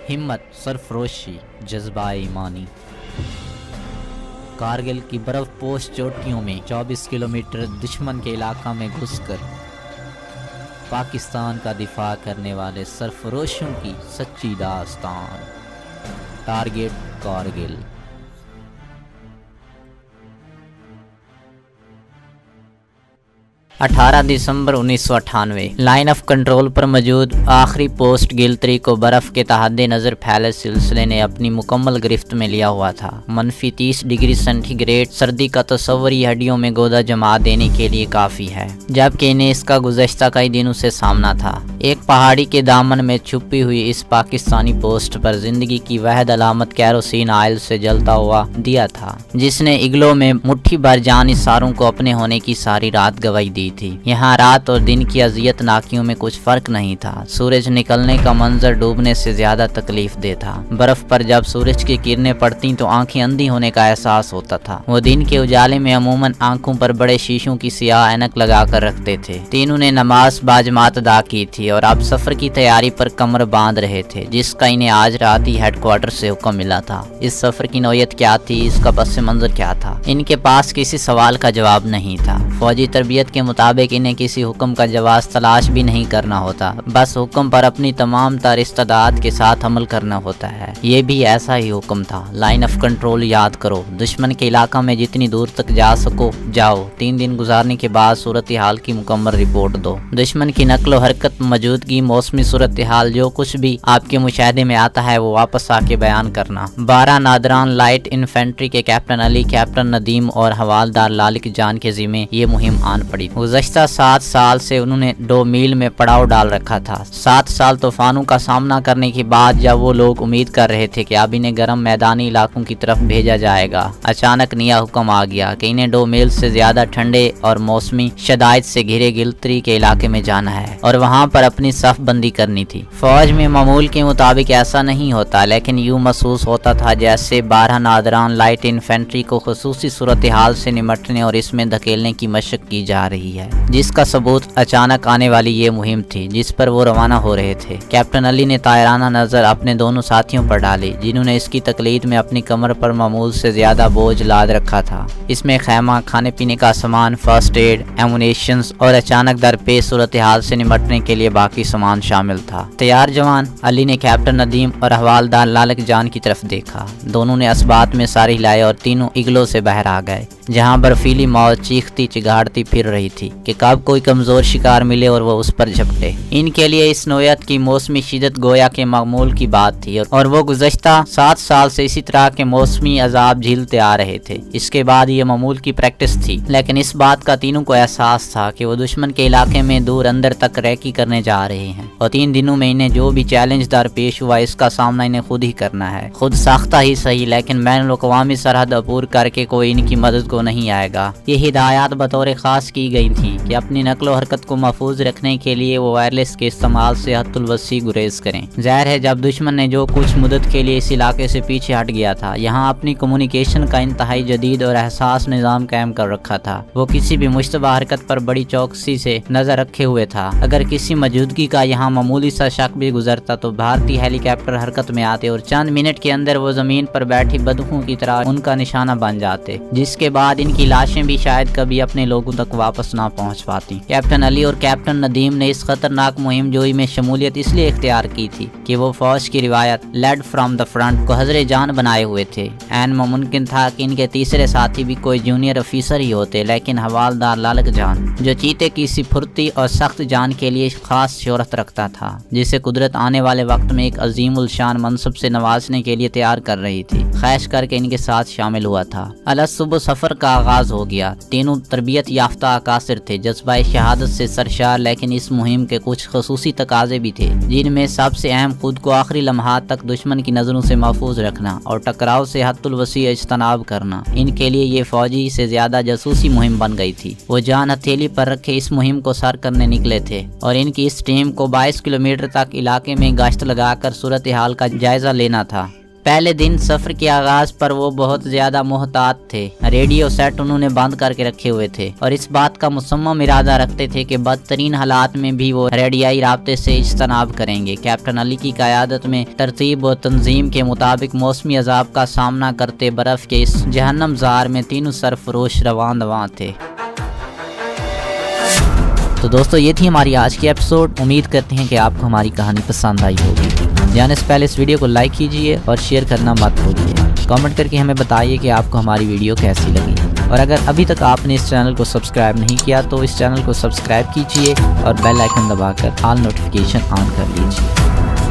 हिम्मत, सरफरोशी, जज्बा ईमानी। कारगिल की बर्फ पोश चोटियों में 24 किलोमीटर दुश्मन के इलाका में घुसकर पाकिस्तान का दिफा करने वाले सरफरोशों की सच्ची दास्तान। Target Kargil. 18 December 1998 line of control पर मौजूद आखिरी पोस्ट गिलतरी को बर्फ़ के तहद्दे नज़र फैले सिलसिले ने अपनी मुकम्मल गिरफ्त में लिया हुआ था। -30 डिग्री सेंटीग्रेड सर्दी का तस्वर ही हड्डियों में गोदा जमा देने के लिए काफ़ी है, जबकि इन्हें इसका गुज़श्ता कई दिनों से सामना था। एक पहाड़ी के दामन में छुपी हुई इस पाकिस्तानी पोस्ट पर जिंदगी की वहद अलामत कैरोसिन आयल से जलता हुआ दिया था, जिसने इग्लो में मुट्ठी भर जान इसारों को अपने होने की सारी रात गवाही दी थी। यहाँ रात और दिन की अजियत नाकियों में कुछ फर्क नहीं था। सूरज निकलने का मंजर डूबने से ज्यादा तकलीफ दे था। बर्फ पर जब सूरज की किरणें पड़ती तो आंखें अंधी होने का एहसास होता था। वो दिन के उजाले में अमूमन आंखों पर बड़े शीशों की सियाह ऐनक लगा कर रखते थे। तीनों ने नमाज बाजमात अदा की थी और अब सफर की तैयारी पर कमर बांध रहे थे, जिसका इन्हें आज रात ही हेडक्वार्टर से हुक्म मिला था। इस सफर की नौयत क्या थी, इसका पस मंजर क्या था, इनके पास किसी सवाल का जवाब नहीं था। फौजी तरबियत के मुताबिक इन्हें किसी हुक्म का जवाब तलाश भी नहीं करना होता, बस हुक्म पर अपनी तमाम तर इस्तेदाद के साथ अमल करना होता है। ये भी ऐसा ही हुक्म था। लाइन ऑफ कंट्रोल याद करो, दुश्मन के इलाका में जितनी दूर तक जा सको जाओ। 3 दिन गुजारने के बाद सूरत हाल की मुकम्मल रिपोर्ट दो। दुश्मन की नकलो हरकत, मौजूदगी, मौसमी सूरत हाल, जो कुछ भी आपके मुशाहदे में आता है वो वापस आके बयान करना। 12 नादरान लाइट इन्फेंट्री के कैप्टन अली, कैप्टन नदीम और हवालदार लालिक जान के जिम्मे ये मुहिम आन पड़ी। गुज़श्ता 7 साल से उन्होंने 2 मील में पड़ाव डाल रखा था। 7 साल तूफानों का सामना करने के बाद जब वो लोग उम्मीद कर रहे थे कि अब इन्हें गर्म मैदानी इलाकों की तरफ भेजा जाएगा, अचानक नया हुक्म आ गया कि इन्हें 2 मील से ज्यादा ठंडे और मौसमी शदायत से घिरे गिलतरी के इलाके में जाना है और वहाँ पर अपनी सफ बंदी करनी थी। फौज में मामूल के मुताबिक ऐसा नहीं होता, लेकिन यूँ महसूस होता था जैसे 12 नादरान लाइट इन्फेंट्री को खुसूसी सूरत हाल से निमटने और इसमें धकेलने की मशक की जा रही है, जिसका सबूत अचानक आने वाली ये मुहिम थी जिस पर वो रवाना हो रहे थे। कैप्टन अली ने तायराना नजर अपने दोनों साथियों पर डाली, जिन्होंने इसकी तकलीद में अपनी कमर पर मामूल से ज्यादा बोझ लाद रखा था। इसमें खैमा, खाने पीने का सामान, फर्स्ट एड, एमुनेशंस और अचानक दरपेश सूरत हाल से निमटने के लिए बाकी सामान शामिल था। तैयार जवान? अली ने कैप्टन नदीम और हवालदार लालिक जान की तरफ देखा। दोनों ने असबात में सारे हिलाए और तीनों इग्लो से बाहर आ गए, जहाँ बर्फीली मौत चीखती चिगाड़ती फिर रही थी कि कब कोई कमजोर शिकार मिले और वो उस पर झपटे। इनके लिए इस नोयत की मौसमी शिदत गोया के मामूल की बात थी और वो गुज़श्ता 7 साल से इसी तरह के मौसमी अजाब झेलते आ रहे थे। इसके बाद ये मामूल की प्रैक्टिस थी, लेकिन इस बात का तीनों को एहसास था कि वो दुश्मन के इलाके में दूर अंदर तक रैकी करने जा रहे हैं और 3 दिनों में इन्हें जो भी चैलेंज दरपेश हुआ इसका सामना इन्हें खुद ही करना है। खुद साख्ता ही सही, लेकिन बैनुल अक़वामी सरहद अबूर करके कोई इनकी मदद को नहीं आएगा। ये हिदायत बतौर खास की गई थी कि अपनी नकलो हरकत को महफूज रखने के लिए वो वायरलेस के इस्तेमाल से हद्दुल वसी गुरेज करें। ज़ाहिर है जब दुश्मन ने जो कुछ मुद्दत के लिए इस इलाके से पीछे हट गया था, यहाँ अपनी कम्युनिकेशन का इंतहाई जदीद और एहसास निज़ाम कायम कर रखा था। वो किसी भी मुश्तबा हरकत पर बड़ी चौकसी से नजर रखे हुए था। अगर किसी मौजूदगी का यहाँ मामूली सा शक भी गुजरता तो भारतीय हेलीकॉप्टर हरकत में आते और चंद मिनट के अंदर वो जमीन पर बैठी बदखों की तरह उनका निशाना बन जाते, जिसके बाद इनकी लाशें भी शायद कभी अपने लोगों तक वापस ना पहुँच पाती। कैप्टन अली और कैप्टन नदीम ने इस खतरनाक मुहिम जोई में शमूलियत इसलिए इख्तियार की थी कि वो फौज की रिवायत लेड फ्रॉम द फ्रंट को हजरे जान बनाए हुए थे। ऐन मुमकिन था कि इनके तीसरे साथी भी कोई जूनियर ऑफिसर ही होते, लेकिन हवालदार लालिक जान, जो चीते की सी फुर्ती और सख्त जान के लिए खास शोहरत रखता था, जिसे कुदरत आने वाले वक्त में एक अजीम उल शान मनसब से नवाजने के लिए तैयार कर रही थी, ख्वाहिश करके इनके साथ शामिल हुआ था। अलग सुबह सफर का आगाज हो गया। तीनों तरबियत याफ्ता अकासिर थे, जज्बा शहादत से सरशार, लेकिन इस मुहिम के कुछ खसूसी तकाजे भी थे, जिनमें सबसे अहम खुद को आखिरी लम्हात तक दुश्मन की नजरों से महफूज रखना और टकराव से हद्दुल वसी इज्तनाब करना। इनके लिए ये फौजी से ज्यादा जासूसी मुहिम बन गई थी। वो जान हथेली पर रखे इस मुहिम को सर करने निकले थे और इनकी इस टीम को 22 किलोमीटर तक इलाके में गश्त लगाकर सूरत हाल का जायजा लेना था। पहले दिन सफर के आगाज पर वो बहुत ज्यादा मोहतात थे। रेडियो सेट उन्होंने बंद करके रखे हुए थे और इस बात का मुसम्मम इरादा रखते थे कि बदतरीन हालात में भी वो रेडियाई राब्ते से इज्तनाब करेंगे। कैप्टन अली की क़यादत में तरतीब और तंजीम के मुताबिक मौसमी अजाब का सामना करते बर्फ के इस जहन्नम ज़ार में तीनों सरफरोश रवान दवां थे। तो दोस्तों ये थी हमारी आज की एपिसोड। उम्मीद करते हैं कि आपको हमारी कहानी पसंद आई होगी। जाने से पहले इस वीडियो को लाइक कीजिए और शेयर करना मत भूलिए। कमेंट करके हमें बताइए कि आपको हमारी वीडियो कैसी लगी। और अगर अभी तक आपने इस चैनल को सब्सक्राइब नहीं किया तो इस चैनल को सब्सक्राइब कीजिए और बेल आइकन दबाकर ऑल नोटिफिकेशन ऑन कर लीजिए।